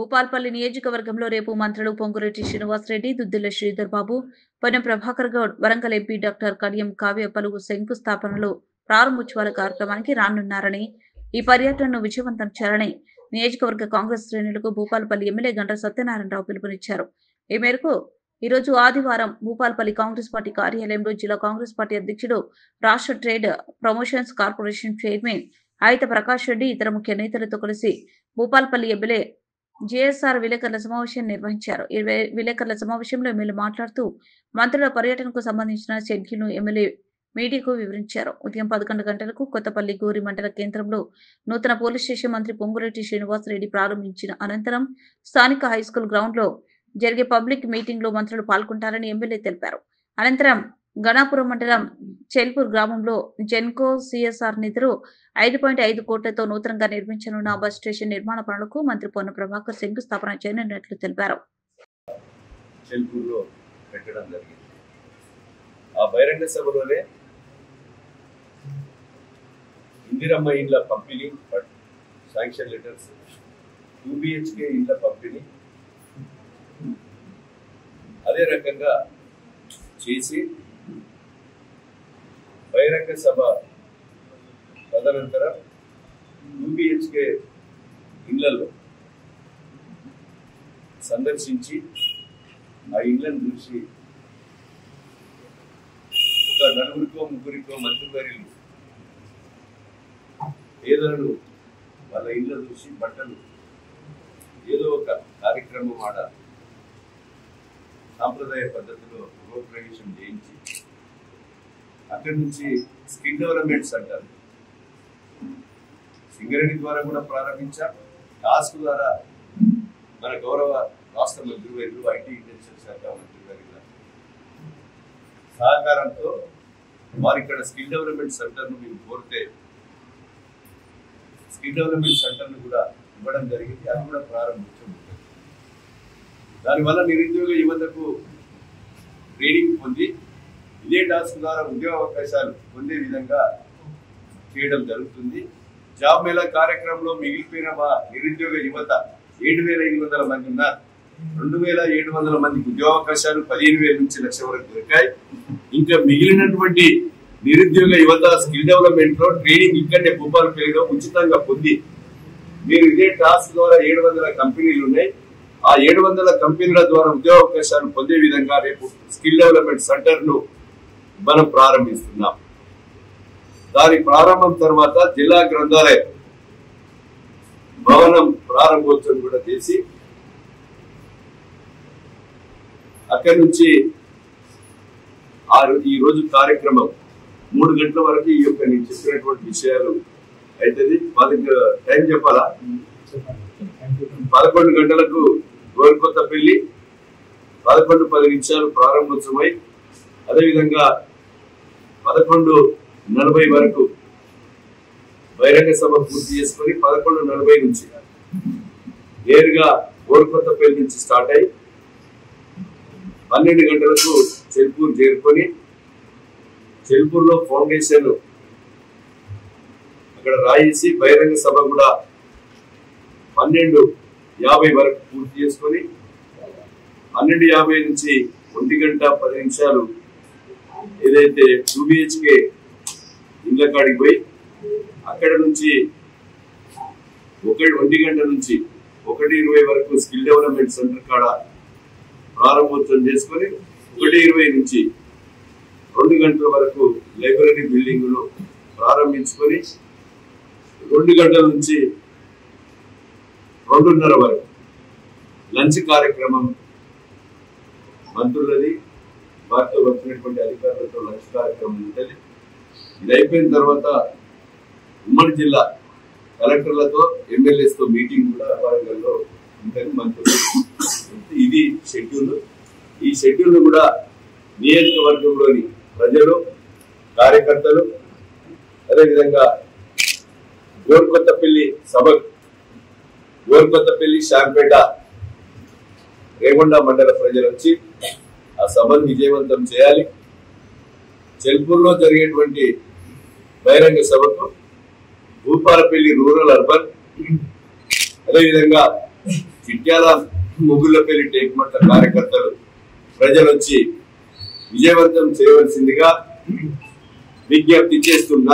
భూపాల్పల్లి నియోజకవర్గంలో రేపు మంత్రులు పొంగురెడ్డి శ్రీనివాసరెడ్డి, దుద్దిళ్ల శ్రీధర్ బాబు, పొన్నం ప్రభాకర్ గౌడ్, వరంగల్ ఎంపీ డాక్టర్ కడియం కావ్య పలువురు శంకుస్థాపనలు, ప్రారంభోత్సవాల కార్యక్రమానికి రానున్నారని, ఈ పర్యటనను విజయవంతం చేయాలని నియోజకవర్గ కాంగ్రెస్ శ్రేణులకు భూపాల్పల్లి ఎమ్మెల్యే గంటా సత్యనారాయణరావు పిలుపునిచ్చారు. ఈ మేరకు ఈరోజు ఆదివారం భూపాల్పల్లి కాంగ్రెస్ పార్టీ కార్యాలయంలో జిల్లా కాంగ్రెస్ పార్టీ అధ్యక్షుడు, రాష్ట్ర trade promotions corporation chairman ఆయిత Prakash Reddy ఇతర ముఖ్య నేతలతో కలిసి భూపాల్పల్లి ఎమ్మెల్యే జేఎస్ఆర్ విలేకరుల సమావేశం నిర్వహించారు. ఈ విలేకరుల సమావేశంలో ఎమ్మెల్యే మాట్లాడుతూ మంత్రుల పర్యటనకు సంబంధించిన షెడ్యూల్ను ఎమ్మెల్యే మీడియాకు వివరించారు. ఉదయం 11 గంటలకు కొత్తపల్లి గోరి మండల కేంద్రంలో నూతన పోలీస్ స్టేషన్ మంత్రి పొంగురెడ్డి శ్రీనివాసరెడ్డి ప్రారంభించిన అనంతరం స్థానిక హైస్కూల్ గ్రౌండ్ లో జరిగే పబ్లిక్ మీటింగ్ లో మంత్రులు పాల్గొంటారని ఎమ్మెల్యే తెలిపారు. అనంతరం గణాపురం మండలం చెల్పూర్ గ్రామంలో జెన్కో సిఎస్ఆర్ నిధులు 5.5 కోట్లతో నూతనంగా నిర్మించనున్న బస్ స్టేషన్ నిర్మాణ పనులకు మంత్రి పొన్నం ప్రభాకర్ శంకుస్థాపన చేయనున్నట్లు తెలిపారు. ఆ బహిరంగ సభలోనే ఇందిరమ్మ ఇండ్ల పంపిణీ, శాంక్షన్ లెటర్స్, 2 BHK ఇండ్ల పంపిణీ అదే రకంగా చేసి బహిరంగ సభ తదనంతరం 2 BHK ఇళ్లలో సందర్శించి ఆ ఇళ్లను చూసి ఒక 4-3 మంత్రివర్యులు పేదలను వాళ్ళ ఇళ్ల చూసి బట్టలు ఏదో ఒక కార్యక్రమం ఆడ సాంప్రదాయ పద్ధతిలో గృహప్రవేశం చేయించి అక్కడి నుంచి స్కిల్ డెవలప్మెంట్ సెంటర్ సింగరేణి ద్వారా కూడా ప్రారంభించాం. టాస్క్ ద్వారా మన గౌరవ రాష్ట్ర మంత్రివర్యులు, ఐటీ ఇంటెలిజెన్స్ శాఖ మంత్రివర్యుల సహకారంతో వారు ఇక్కడ స్కిల్ డెవలప్మెంట్ సెంటర్ను మేము కోరితే స్కిల్ డెవలప్మెంట్ సెంటర్ను కూడా ఇవ్వడం జరిగింది. అది కూడా ప్రారంభించడం. దానివల్ల నిరుద్యోగ యువతకు ట్రైనింగ్ పొంది ఇదే టాస్క్ ద్వారా ఉద్యోగ అవకాశాలు పొందే విధంగా చేయడం జరుగుతుంది. జాబ్ మేళా కార్యక్రమంలో మిగిలిపోయిన మా నిరుద్యోగ యువత 7,800 మంది ఉన్నారు. 2,700 మందికి ఉద్యోగావకాశాలు 15,000 నుంచి 1,00,000 వరకు దొరికాయి. ఇంకా మిగిలినటువంటి నిరుద్యోగ యువత స్కిల్ డెవలప్మెంట్ లో ట్రైనింగ్ ఇక్కడనే భూపాల్పల్లిలో ఉచితంగా పొంది మీరు ఇదే టాస్క్ ద్వారా 700 కంపెనీలు ఉన్నాయి. ఆ 700 కంపెనీల ద్వారా ఉద్యోగావకాశాలు పొందే విధంగా రేపు స్కిల్ డెవలప్మెంట్ సెంటర్ ను మనం ప్రారంభిస్తున్నాం. దాని ప్రారంభం తర్వాత జిల్లా గ్రంథాలయ భవనం ప్రారంభోత్సవం కూడా చేసి అక్కడి నుంచి ఈ రోజు కార్యక్రమం 3 గంటల వరకు ఈ యొక్క నేను చెప్పినటువంటి విషయాలు అవుతుంది. వాళ్ళకి టైం చెప్పాలా? 11 గంటలకు గోరికొత్తపల్లి, 11:10 ప్రారంభోత్సవమై అదేవిధంగా 11:40 వరకు బహిరంగ సభ పూర్తి చేసుకుని 11:40 నుంచి నేరుగా గోరికొత్తపల్లి నుంచి స్టార్ట్ అయ్యి 12 గంటలకు చెల్పూర్ చేరుకొని చెల్పూర్లో ఫౌండేషన్ అక్కడ రాయేసి బహిరంగ సభ కూడా 12:50 వరకు పూర్తి చేసుకొని 12:50 నుంచి 1:10 ఏదైతే 2 BHK ఇళ్ల కాడికి పోయి అక్కడ నుంచి 1 గంట నుంచి 1:20 వరకు స్కిల్ డెవలప్మెంట్ సెంటర్ కాడ ప్రారంభోత్సవం చేసుకొని 1:20 నుంచి 2 గంటల వరకు లైబ్రరీ బిల్డింగ్ ను ప్రారంభించుకొని 2 గంటల నుంచి 2:30 వరకు లంచ్ కార్యక్రమం మంత్రులది, వారితో వచ్చినటువంటి అధికారులతో లంచ్ కార్యక్రమం ఉంటుంది. ఇది అయిపోయిన తర్వాత ఉమ్మడి జిల్లా కలెక్టర్లతో, ఎమ్మెల్యేస్ తో మీటింగ్ కూడా వరంగల్లో ఉంటుంది మంత్రులు. ఇది షెడ్యూల్. ఈ షెడ్యూల్ కూడా నియోజకవర్గంలోని ప్రజలు, కార్యకర్తలు, అదేవిధంగా గోరికొత్తపల్లి సభ, గోరికొత్తపల్లి, శాంపేట, రేగొండ మండల ప్రజలు వచ్చి ఆ సభను విజయవంతం చేయాలి. చెల్పూర్లో జరిగేటువంటి బహిరంగ సభకు భూపాలపల్లి రూరల్ అర్బన్, అదేవిధంగా చిట్యాల ముగ్గులపల్లి టేక్మట్ల కార్యకర్తలు ప్రజలు వచ్చి విజయవంతం చేయవలసిందిగా విజ్ఞప్తి చేస్తున్నా.